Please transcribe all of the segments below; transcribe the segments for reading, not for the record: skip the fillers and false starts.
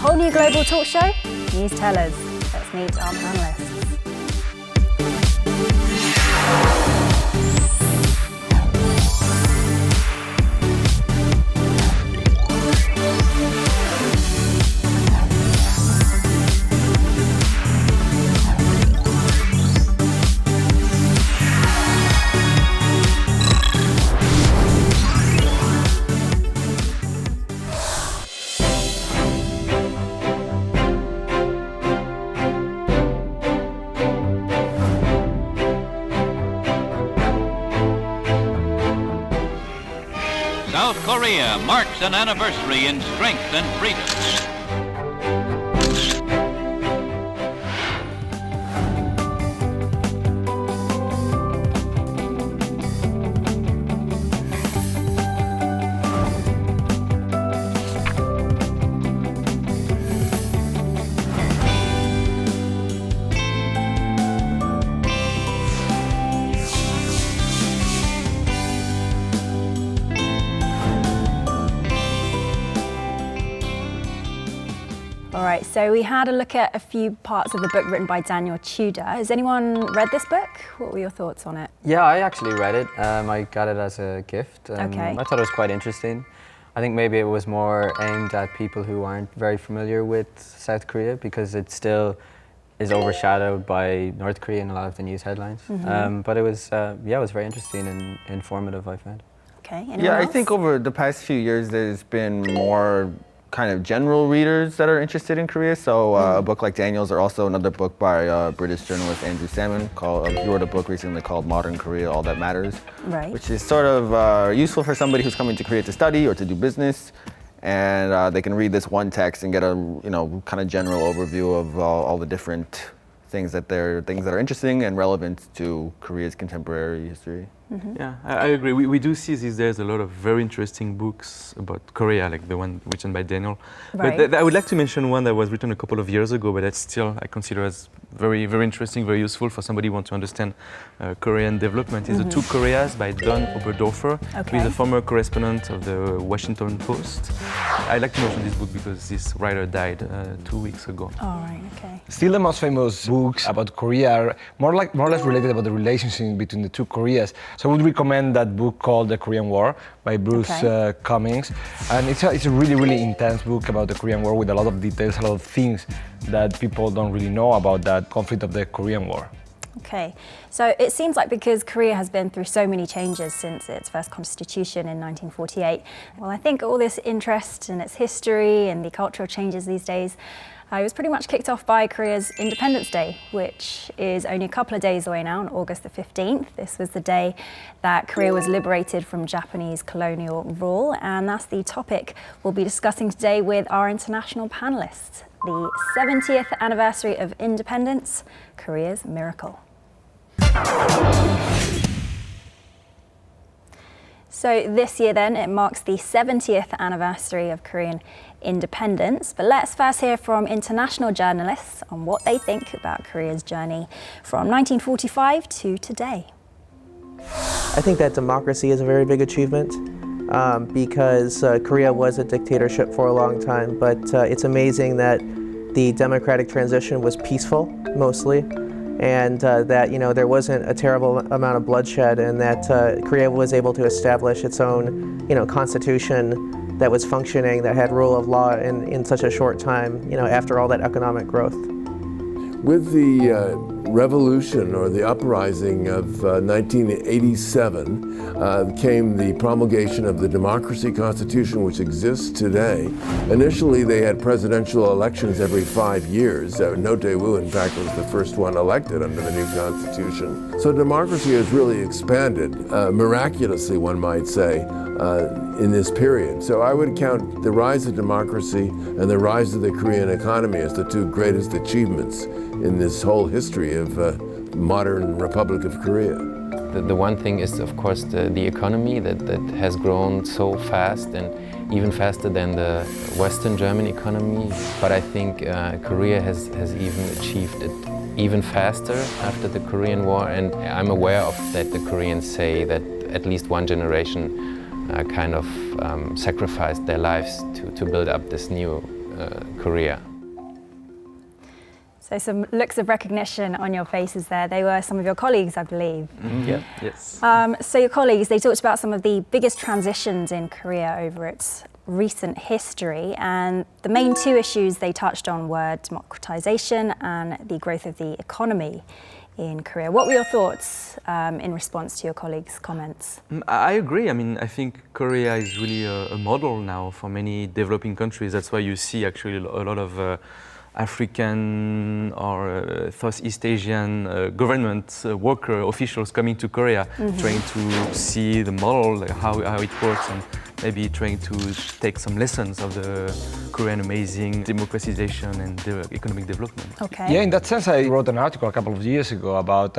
whole new global talk show, Newstellers. Let's meet our panelists. South Korea marks an anniversary in strength and freedom. All right, so we had a look at a few parts of the book written by Daniel Tudor. Has anyone read this book? What were your thoughts on it? Yeah, I actually read it. I got it as a gift. Okay. I thought it was quite interesting. I think maybe it was more aimed at people who aren't very familiar with South Korea because it still is overshadowed by North Korea in a lot of the news headlines. But it was, it was very interesting and informative, I found. Okay, anyone Yeah, else? I think over the past few years, there's been more kind of general readers that are interested in Korea. So a book like Daniel's, or also another book by British journalist Andrew Salmon called, he wrote a book recently called Modern Korea, All That Matters, Right. which is sort of useful for somebody who's coming to Korea to study or to do business. And they can read this one text and get a kind of general overview of all the different things that are interesting and relevant to Korea's contemporary history. Yeah, I agree. We do see these days a lot of very interesting books about Korea, like the one written by Daniel. Right. But I would like to mention one that was written a couple of years ago, but that's still, I consider as very, very interesting, very useful for somebody who wants to understand Korean development. It's The Two Koreas by Don Oberdorfer, who is a former correspondent of the Washington Post. I like to mention this book because this writer died 2 weeks ago. All right, okay. Still the most famous books about Korea are more or less related about the relationship between the two Koreas. So I would recommend that book called The Korean War by Bruce Cummings. And it's a really, really intense book about the Korean War with a lot of details, a lot of things that people don't really know about that conflict of the Korean War. Okay, so it seems like because Korea has been through so many changes since its first constitution in 1948, well, I think all this interest in its history and the cultural changes these days it was pretty much kicked off by Korea's Independence Day, which is only a couple of days away now, on August the 15th. This was the day that Korea was liberated from Japanese colonial rule, and that's the topic we'll be discussing today with our international panelists. The 70th anniversary of independence, Korea's miracle. So this year then, it marks the 70th anniversary of Korean independence. But let's first hear from international journalists on what they think about Korea's journey from 1945 to today. I think that democracy is a very big achievement because Korea was a dictatorship for a long time, but it's amazing that the democratic transition was peaceful, mostly, and that there wasn't a terrible amount of bloodshed, and that Korea was able to establish its own constitution that was functioning, that had rule of law in such a short time, after all that economic growth. With the revolution or the uprising of 1987 came the promulgation of the Democracy Constitution, which exists today. Initially, they had presidential elections every 5 years. No Dae-woo, in fact, was the first one elected under the new constitution. So democracy has really expanded, miraculously, one might say, in this period. So I would count the rise of democracy and the rise of the Korean economy as the two greatest achievements in this whole history of modern Republic of Korea. The one thing is, of course, the economy that has grown so fast and even faster than the Western German economy. But I think Korea has even achieved it even faster after the Korean War. And I'm aware of that the Koreans say that at least one generation kind of sacrificed their lives to build up this new Korea. So some looks of recognition on your faces there. They were some of your colleagues, I believe. Yeah. Yes. So your colleagues, they talked about some of the biggest transitions in Korea over its recent history, and the main two issues they touched on were democratization and the growth of the economy in Korea. What were your thoughts in response to your colleagues' comments? I agree. I mean, I think Korea is really a model now for many developing countries. That's why you see actually a lot of African or Southeast Asian government worker officials coming to Korea, trying to see the model, like how it works, and maybe trying to take some lessons of the Korean amazing democratization and economic development. Okay. Yeah, in that sense, I wrote an article a couple of years ago about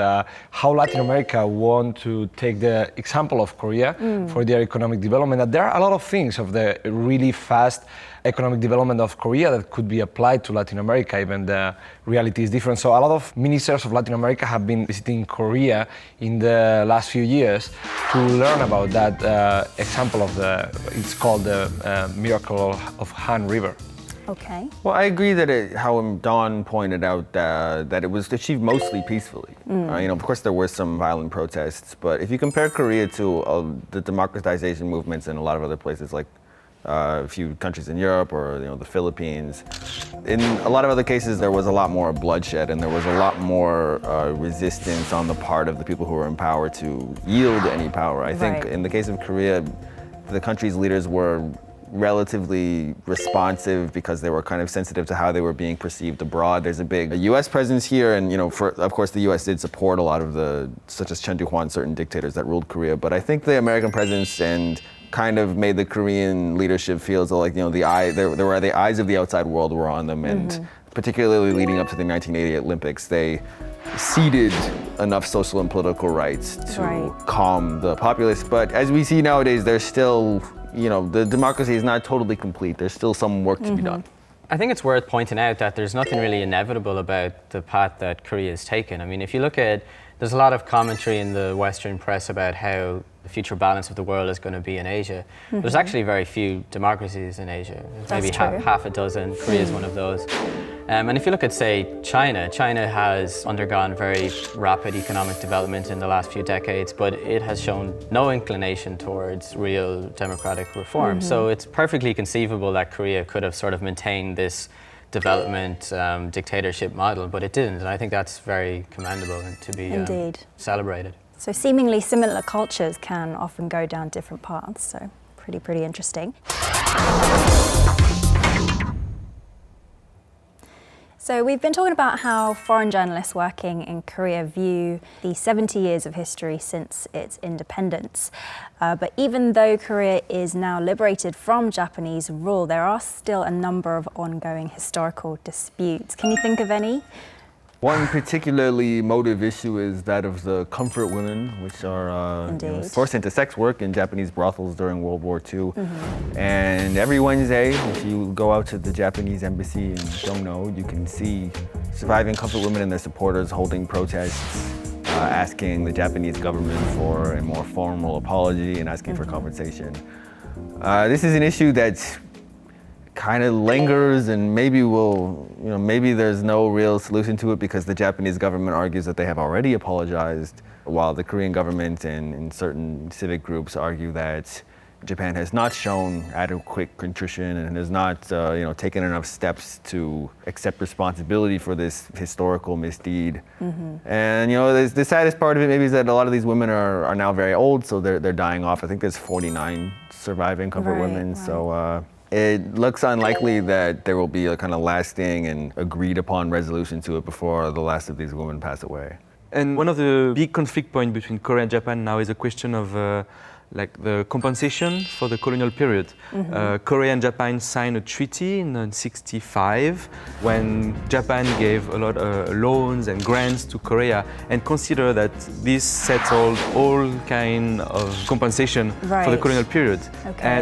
how Latin America want to take the example of Korea for their economic development. And there are a lot of things of the really fast economic development of Korea that could be applied to Latin America, even the reality is different. So a lot of ministers of Latin America have been visiting Korea in the last few years to learn about that example of it's called the Miracle of Han River. Okay. Well, I agree that how Dawn pointed out that it was achieved mostly peacefully. Of course, there were some violent protests, but if you compare Korea to the democratization movements in a lot of other places, like a few countries in Europe or the Philippines, in a lot of other cases, there was a lot more bloodshed and there was a lot more resistance on the part of the people who were in power to yield any power. I think in the case of Korea, the country's leaders were relatively responsive because they were kind of sensitive to how they were being perceived abroad. There's a big U.S. presence here, and of course the U.S. did support a lot of such as Chen Duhuan, certain dictators that ruled Korea. But I think the American presence and kind of made the Korean leadership feel so like there were the eyes of the outside world were on them, and particularly leading up to the 1988 Olympics, they ceded enough social and political rights to calm the populace. But as we see nowadays, there's still the democracy is not totally complete. There's still some work to be done. I think it's worth pointing out that there's nothing really inevitable about the path that Korea has taken. I mean, if you look at, there's a lot of commentary in the Western press about how the future balance of the world is going to be in Asia. There's actually very few democracies in Asia. Maybe half a dozen. Korea is one of those. And if you look at, say, China has undergone very rapid economic development in the last few decades, but it has shown no inclination towards real democratic reform. So it's perfectly conceivable that Korea could have sort of maintained this development dictatorship model, but it didn't. And I think that's very commendable and to be celebrated. So seemingly similar cultures can often go down different paths, so pretty interesting. So we've been talking about how foreign journalists working in Korea view the 70 years of history since its independence. But even though Korea is now liberated from Japanese rule, there are still a number of ongoing historical disputes. Can you think of any? One particularly emotive issue is that of the comfort women, which are forced into sex work in Japanese brothels during World War II. And every Wednesday, if you go out to the Japanese embassy in Gyeongno, you can see surviving comfort women and their supporters holding protests, asking the Japanese government for a more formal apology and asking for compensation. This is an issue that kind of lingers, and maybe maybe there's no real solution to it because the Japanese government argues that they have already apologized, while the Korean government and certain civic groups argue that Japan has not shown adequate contrition and has not taken enough steps to accept responsibility for this historical misdeed. And the saddest part of it maybe is that a lot of these women are now very old, so they're dying off. I think there's 49 surviving comfort women. So it looks unlikely that there will be a kind of lasting and agreed upon resolution to it before the last of these women pass away. And one of the big conflict points between Korea and Japan now is a question of the compensation for the colonial period. Korea and Japan signed a treaty in 1965 when Japan gave a lot of loans and grants to Korea and consider that this settled all kind of compensation for the colonial period.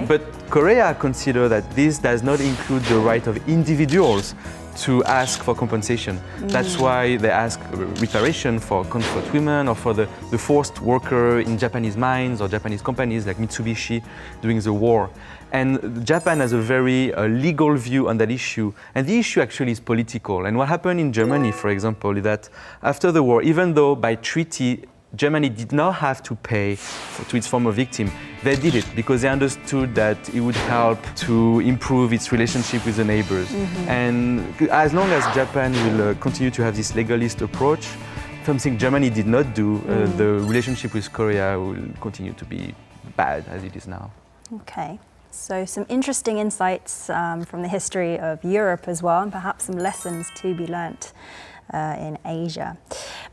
But Korea consider that this does not include the right of individuals to ask for compensation. That's why they ask reparation for comfort women or for the forced worker in Japanese mines or Japanese companies like Mitsubishi during the war. And Japan has a very legal view on that issue. And the issue actually is political. And what happened in Germany, for example, is that after the war, even though by treaty, Germany did not have to pay to its former victim, they did it because they understood that it would help to improve its relationship with the neighbors. And as long as Japan will continue to have this legalist approach, something Germany did not do, the relationship with Korea will continue to be bad as it is now. Okay. So some interesting insights from the history of Europe as well, and perhaps some lessons to be learnt in Asia.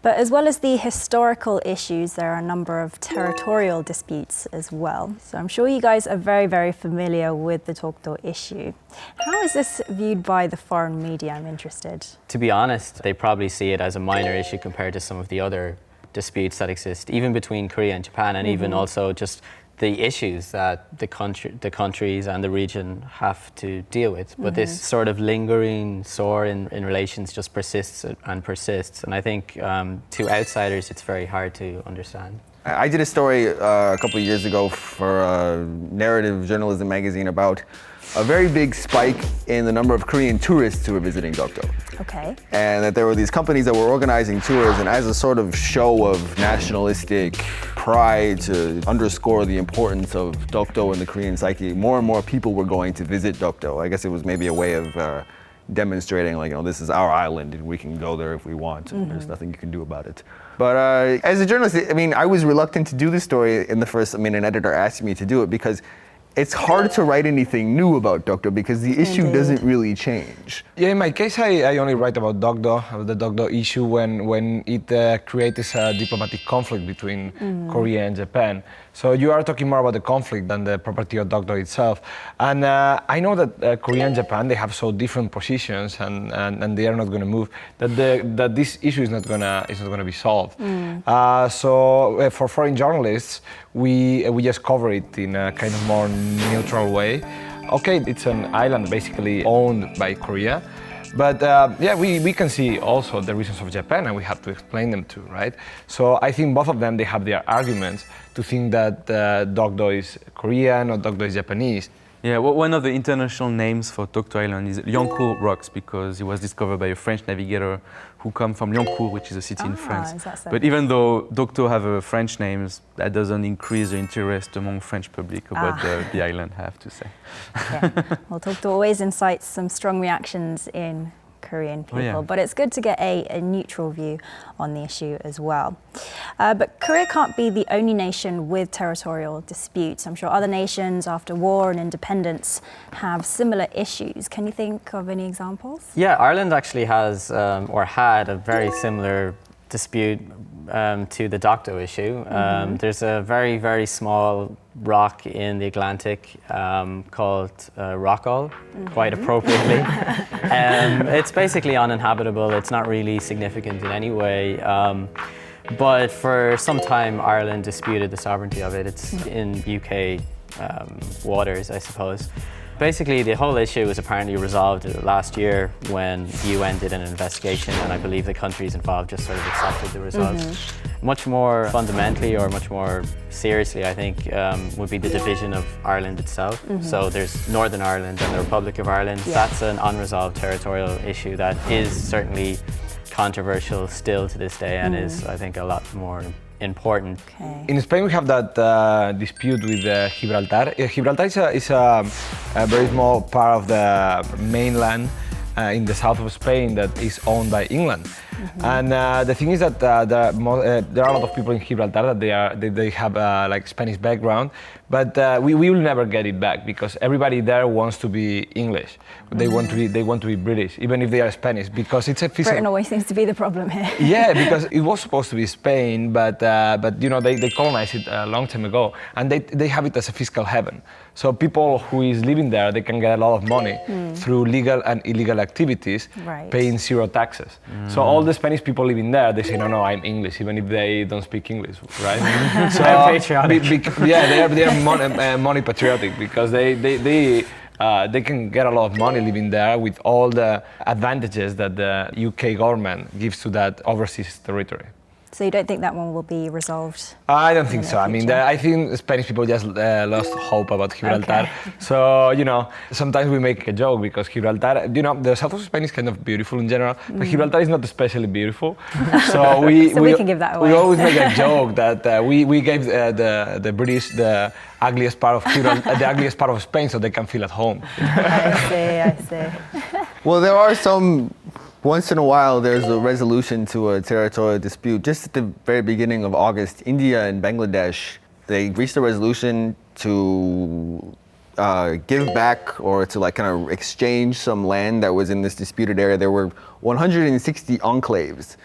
But as well as the historical issues, there are a number of territorial disputes as well. So I'm sure you guys are very, very familiar with the Dokdo issue. How is this viewed by the foreign media? I'm interested. To be honest, they probably see it as a minor issue compared to some of the other disputes that exist, even between Korea and Japan, and even also just the issues that the countries and the region have to deal with. But this sort of lingering sore in relations just persists and persists. And I think to outsiders, it's very hard to understand. I did a story a couple of years ago for a narrative journalism magazine about a very big spike in the number of Korean tourists who were visiting Dokdo. Okay. And that there were these companies that were organizing tours, and as a sort of show of nationalistic pride to underscore the importance of Dokdo in the Korean psyche, more and more people were going to visit Dokdo. I guess it was maybe a way of demonstrating, like, you know, this is our island and we can go there if we want, and there's nothing you can do about it. But as a journalist, I mean, I was reluctant to do this story in the first, an editor asked me to do it because it's hard to write anything new about Dokdo because the issue doesn't really change. Yeah, in my case, I only write about the Dokdo issue when it creates a diplomatic conflict between Korea and Japan. So you are talking more about the conflict than the property of Dokdo itself. And I know that Korea and Japan, they have so different positions and they are not going to move, that this issue is not going to be solved. So for foreign journalists, we just cover it in a kind of more neutral way. Okay, it's an island basically owned by Korea, but yeah, we can see also the reasons of Japan, and we have to explain them too, right? So I think both of them, they have their arguments to think that Dokdo is Korean or Dokdo is Japanese. Yeah, well, one of the international names for Dokdo Island is Liancourt Rocks because it was discovered by a French navigator who come from Liancourt, which is a city in France. Is that so? But even though Dokdo have a French names, that doesn't increase the interest among French public about the island, I have to say. Yeah. Well, Dokdo always incites some strong reactions in Korean people, but it's good to get a neutral view on the issue as well. But Korea can't be the only nation with territorial disputes. I'm sure other nations after war and independence have similar issues. Can you think of any examples? Yeah, Ireland actually has or had a very similar dispute to the Dokdo issue. There's a very, very small rock in the Atlantic called Rockall, quite appropriately. It's basically uninhabitable. It's not really significant in any way. But for some time, Ireland disputed the sovereignty of it. It's in UK waters, I suppose. Basically, the whole issue was apparently resolved last year when the UN did an investigation, and I believe the countries involved just sort of accepted the results. Much more fundamentally or much more seriously, I think, would be the division of Ireland itself. So there's Northern Ireland and the Republic of Ireland. That's an unresolved territorial issue that is certainly controversial still to this day and is, I think, a lot more important. Okay. In Spain, we have that dispute with Gibraltar. Gibraltar is a very small part of the mainland in the south of Spain that is owned by England. And the thing is that there are a lot of people in Gibraltar that they have like Spanish background, but we will never get it back because everybody there wants to be English. They want to be British, even if they are Spanish, because it's a physical. Britain always seems to be the problem here. Yeah, because it was supposed to be Spain, but you know they colonized it a long time ago, and they have it as a fiscal haven. So people who is living there, they can get a lot of money through legal and illegal activities, paying zero taxes. So all the Spanish people living there, they say, no, I'm English, even if they don't speak English, right? So patriotic. yeah, they are money patriotic because they they can get a lot of money living there with all the advantages that the UK government gives to that overseas territory. So you don't think that one will be resolved? I don't think so. I mean, future? I think Spanish people just lost hope about Gibraltar. Okay. So, you know, sometimes we make a joke because Gibraltar, you know, the south of Spain is kind of beautiful in general, but Gibraltar is not especially beautiful. So we can give that away. We always make a joke that we gave the British the ugliest part of Gibraltar, the ugliest part of Spain, so they can feel at home. I see. Well, there are some. Once in a while, there's a resolution to a territorial dispute. Just at the very beginning of August, India and Bangladesh, they reached a resolution to give back or to like kind of exchange some land that was in this disputed area. There were 160 enclaves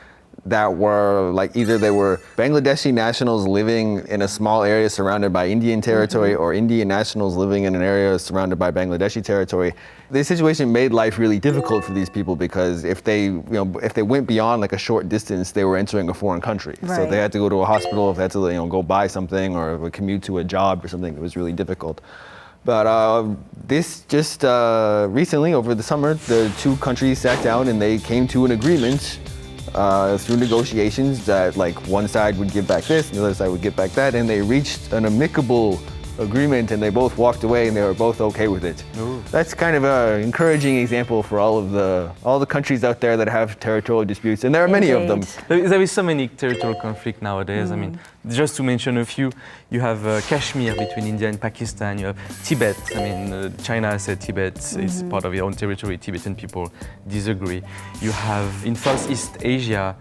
that were like either they were Bangladeshi nationals living in a small area surrounded by Indian territory or Indian nationals living in an area surrounded by Bangladeshi territory. This situation made life really difficult for these people because if they went beyond like a short distance, they were entering a foreign country. Right. So they had to go to a hospital, if they had to go buy something or commute to a job or something, it was really difficult. But this just recently over the summer, the two countries sat down and they came to an agreement through negotiations that like one side would give back this and the other side would give back that, and they reached an amicable agreement and they both walked away and they were both okay with it. Ooh. That's kind of an encouraging example for all the countries out there that have territorial disputes, and there are many of them. There is so many territorial conflict nowadays. I mean, just to mention a few, you have Kashmir between India and Pakistan. You have Tibet. I mean, China said Tibet is part of your own territory. Tibetan people disagree. You have in Southeast Asia,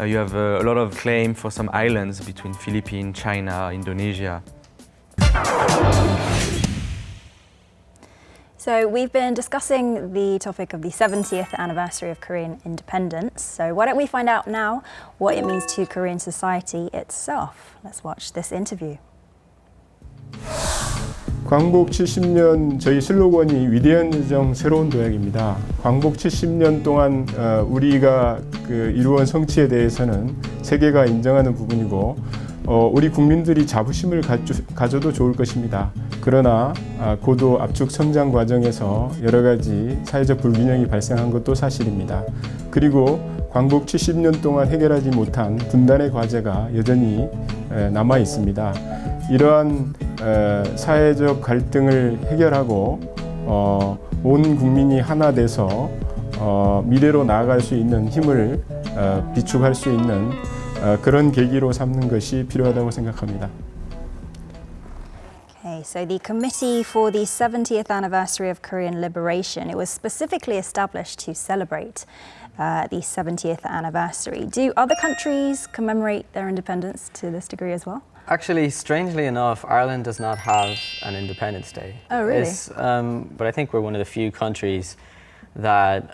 you have a lot of claim for some islands between Philippines, China, Indonesia. So we've been discussing the topic of the 70th anniversary of Korean independence. So why don't we find out now what it means to Korean society itself? Let's watch this interview. 광복 70년 저희 슬로건이 위대한 여정 새로운 도약입니다. 광복 70년 동안 우리가 이루어온 성취에 대해서는 세계가 인정하는 부분이고 우리 국민들이 자부심을 가져도 좋을 것입니다. 그러나 고도 압축 성장 과정에서 여러 가지 사회적 불균형이 발생한 것도 사실입니다. 그리고 광복 70년 동안 해결하지 못한 분단의 과제가 여전히 남아 있습니다. 이러한 사회적 갈등을 해결하고 온 국민이 하나 돼서 미래로 나아갈 수 있는 힘을 비축할 수 있는 그런 계기로 삼는 것이 필요하다고 생각합니다. Okay, so the Committee for the 70th anniversary of Korean liberation, it was specifically established to celebrate the 70th anniversary. Do other countries commemorate their independence to this degree as well? Actually, strangely enough, Ireland does not have an Independence Day. Oh, really? But I think we're one of the few countries that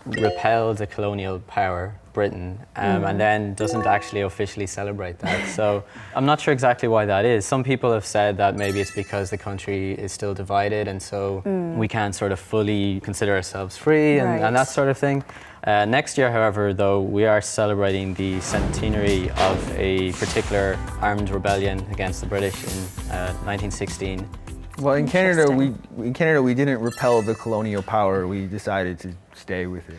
repelled the colonial power, Britain, and then doesn't actually officially celebrate that. So I'm not sure exactly why that is. Some people have said that maybe it's because the country is still divided and so we can't sort of fully consider ourselves free and that sort of thing. Next year, however, though, we are celebrating the centenary of a particular armed rebellion against the British in 1916. Well, in Canada, we didn't repel the colonial power. We decided to stay with it.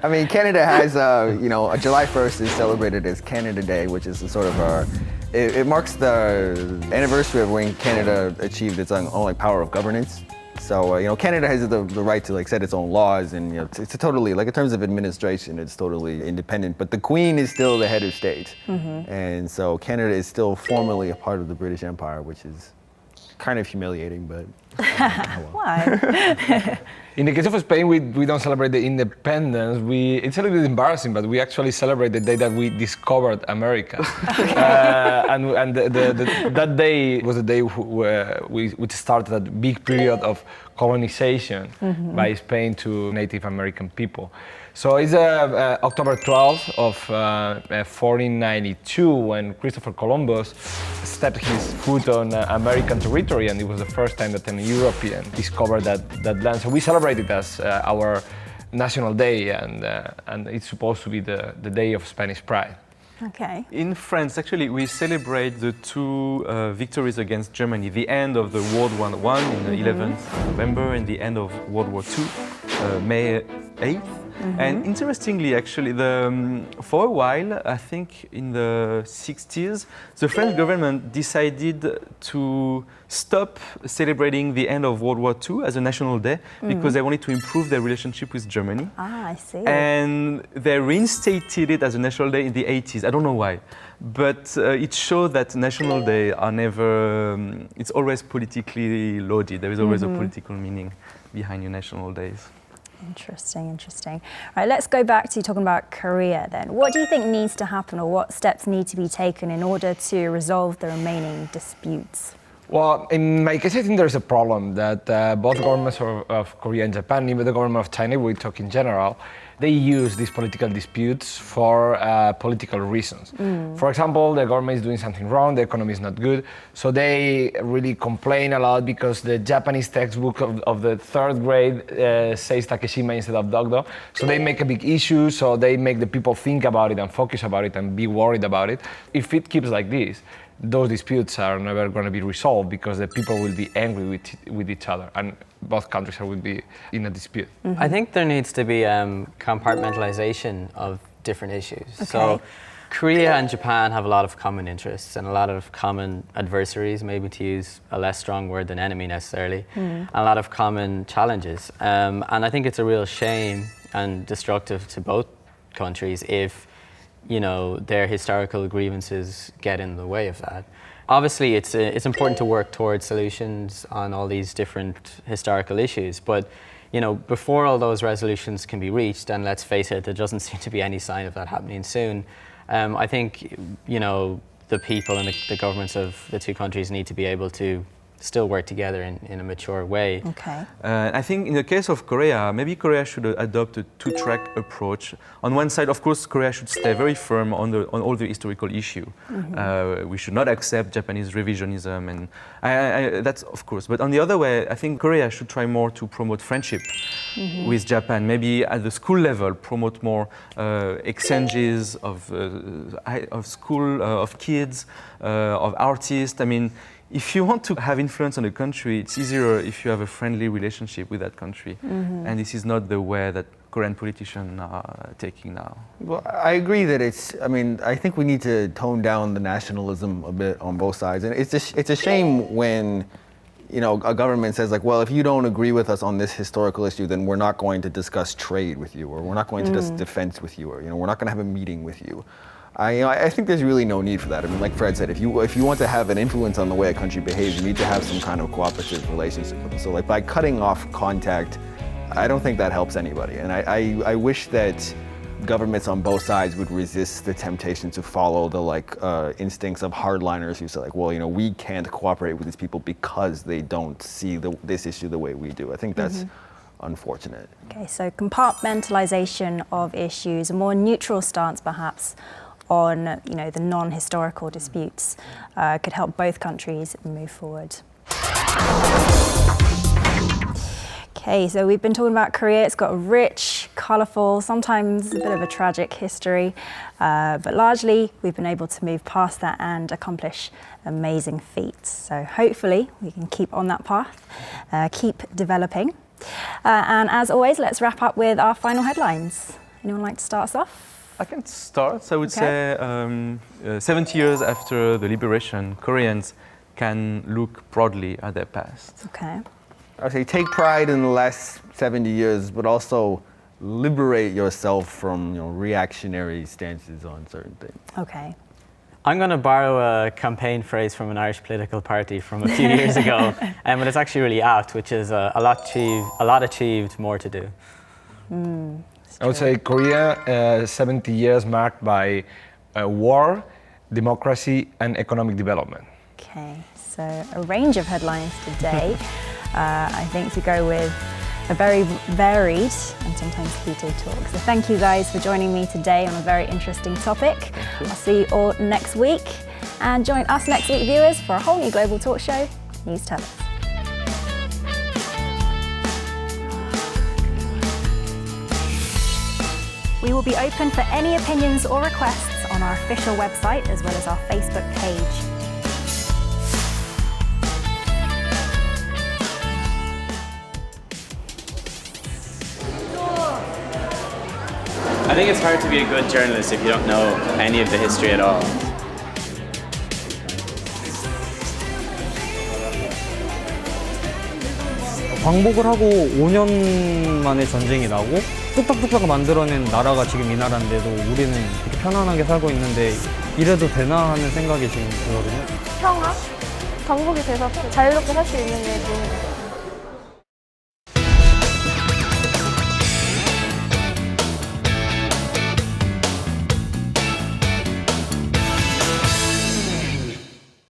I mean, Canada has, July 1st is celebrated as Canada Day, which is a sort of it marks the anniversary of when Canada achieved its own power of governance. So, Canada has the right to set its own laws, and it's totally, in terms of administration, it's totally independent. But the Queen is still the head of state, and so Canada is still formally a part of the British Empire, which is kind of humiliating, but. Why? In the case of Spain, we don't celebrate the independence. It's a little bit embarrassing, but we actually celebrate the day that we discovered America. And that day was the day where we started a big period of colonization by Spain to Native American people. So it's October 12th of 1492 when Christopher Columbus stepped his foot on American territory, and it was the first time that an European discovered that land. So we celebrate it as our national day, and it's supposed to be the day of Spanish pride. Okay. In France, actually, we celebrate the two victories against Germany, the end of the World War I on the 11th November and the end of World War II, May 8th. And interestingly, actually, for a while, I think in the 60s, the French government decided to stop celebrating the end of World War II as a national day because they wanted to improve their relationship with Germany. Ah, I see. And they reinstated it as a national day in the 80s. I don't know why. But it showed that national day are never, it's always politically loaded. There is always a political meaning behind your national days. Interesting, interesting. All right, let's go back to talking about Korea then. What do you think needs to happen, or what steps need to be taken in order to resolve the remaining disputes? Well, in my case, I think there's a problem that both governments of Korea and Japan, even the government of China, we talk in general, they use these political disputes for political reasons. For example, the government is doing something wrong, the economy is not good, so they really complain a lot because the Japanese textbook of the third grade says Takeshima instead of Dogdo. So they make a big issue, so they make the people think about it and focus about it and be worried about it. If it keeps like this, those disputes are never going to be resolved because the people will be angry with each other and both countries will be in a dispute. I think there needs to be compartmentalization of different issues. Okay. So Korea and Japan have a lot of common interests and a lot of common adversaries, maybe to use a less strong word than enemy necessarily, and a lot of common challenges. And I think it's a real shame and destructive to both countries if their historical grievances get in the way of that. Obviously, it's important to work towards solutions on all these different historical issues, but before all those resolutions can be reached, and let's face it, there doesn't seem to be any sign of that happening soon. I think the people and the governments of the two countries need to be able to still work together in a mature way. Okay. I think in the case of Korea, maybe Korea should adopt a two-track approach. On one side, of course, Korea should stay very firm on all the historical issue. We should not accept Japanese revisionism, and that's of course. But on the other way, I think Korea should try more to promote friendship with Japan. Maybe at the school level, promote more exchanges of school, of kids, of artists. I mean, if you want to have influence on a country, it's easier if you have a friendly relationship with that country. And this is not the way that Korean politicians are taking now. Well, I agree that I think we need to tone down the nationalism a bit on both sides. And it's a shame when, a government says like, well, if you don't agree with us on this historical issue, then we're not going to discuss trade with you, or we're not going to discuss defense with you, or, we're not going to have a meeting with you. I think there's really no need for that. I mean, like Fred said, if you want to have an influence on the way a country behaves, you need to have some kind of cooperative relationship with them. So like by cutting off contact, I don't think that helps anybody. And I wish that governments on both sides would resist the temptation to follow the instincts of hardliners who say like, well, we can't cooperate with these people because they don't see this issue the way we do. I think that's unfortunate. Okay, so compartmentalization of issues, a more neutral stance perhaps on the non-historical disputes could help both countries move forward. Okay, so we've been talking about Korea. It's got a rich, colourful, sometimes a bit of a tragic history, but largely we've been able to move past that and accomplish amazing feats. So hopefully we can keep on that path, keep developing. And as always, let's wrap up with our final headlines. Anyone like to start us off? I can start. I would say 70 years after the liberation, Koreans can look proudly at their past. Okay. I would say take pride in the last 70 years, but also liberate yourself from reactionary stances on certain things. Okay. I'm going to borrow a campaign phrase from an Irish political party from a few years ago, but it's actually really apt, which is a lot achieved, more to do. I would say Korea, 70 years marked by war, democracy, and economic development. Okay, so a range of headlines today. I think to go with a very varied and sometimes heated talk. So thank you guys for joining me today on a very interesting topic. I'll see you all next week. And join us next week, viewers, for a whole new global talk show, Newstellers. We will be open for any opinions or requests on on our official website as well as our Facebook page. I think it's hard to be a good journalist if you don't know any of the history at all. 광복을 하고 5년 만에 전쟁이 나고 뚝딱뚝딱 만들어낸 나라가 지금 이 나라인데도 우리는 이렇게 편안하게 살고 있는데 이래도 되나 하는 생각이 지금 들거든요. 평화? 광복이 돼서 자유롭게 살 수 있는 게 좀